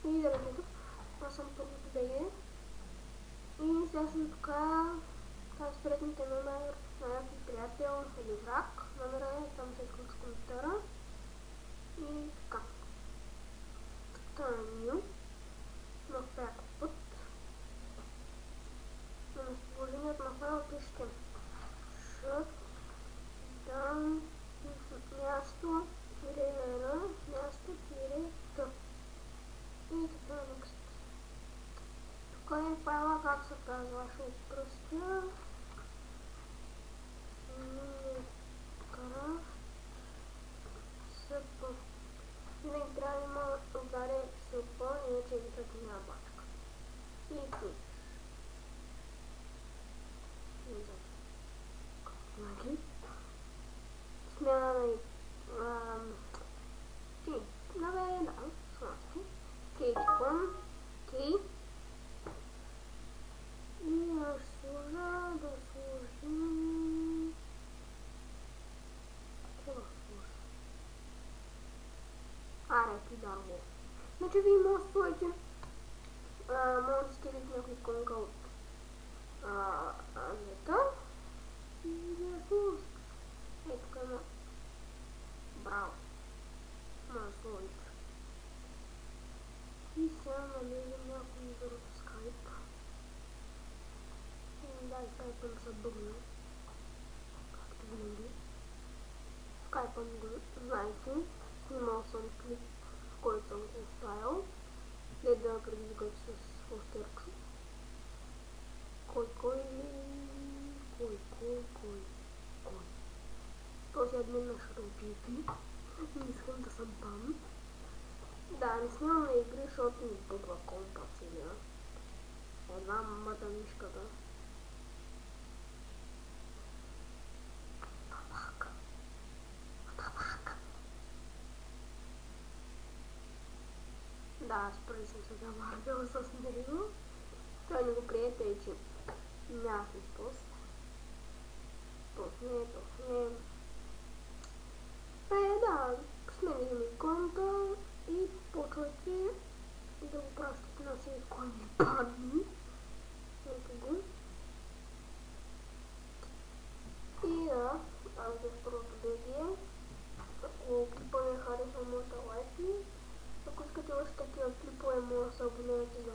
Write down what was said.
И да бъде тук. Аз съм първото БГ. И сега съм тук. Това с предните номер на някой приятел или враг. Номера е, там се изключва коментара. И така. Това е New. Нов пряк път. На местоположението на файла пишете shut down място тире на място тире т. И така next. Тук е файла как се казва, ще простя. Minecraft SP. Винаги трябва да има отзаде SP, иначе едитът няма бачка. И finish. Смяна на да, смаски. Кей клън, кей. И да сложим... Какво да сложим? Репи дърво. Значи вие може да сложите може да скелите някой иконка от нета и да я сложите. Ей, тук има браво. Може да сложите. И сега налезем някой избор от скайп. Да, и скайпа ми се бъгна. Както винаги. Скайпа ми го знаете. Имал съм клип, в който съм го оставил. Не да предизвикат с фостерчо. Кой? Този админ на шарупите. Не искам да съм бан. Да, не снимам на игри, защото ми бъгва компа целия. Една мъда мишката. Да, аз преди съм се завардила с него. Той не го приете и че няма смисъл. Пусне. Да, сменим иконка и почвайте да го пращате на всеки кой ми падни. Ето го. И да, аз за второто БГ. Ако клипа ми хареса, може да лайкни. Ако искате още такива клипове, може да се абонирате за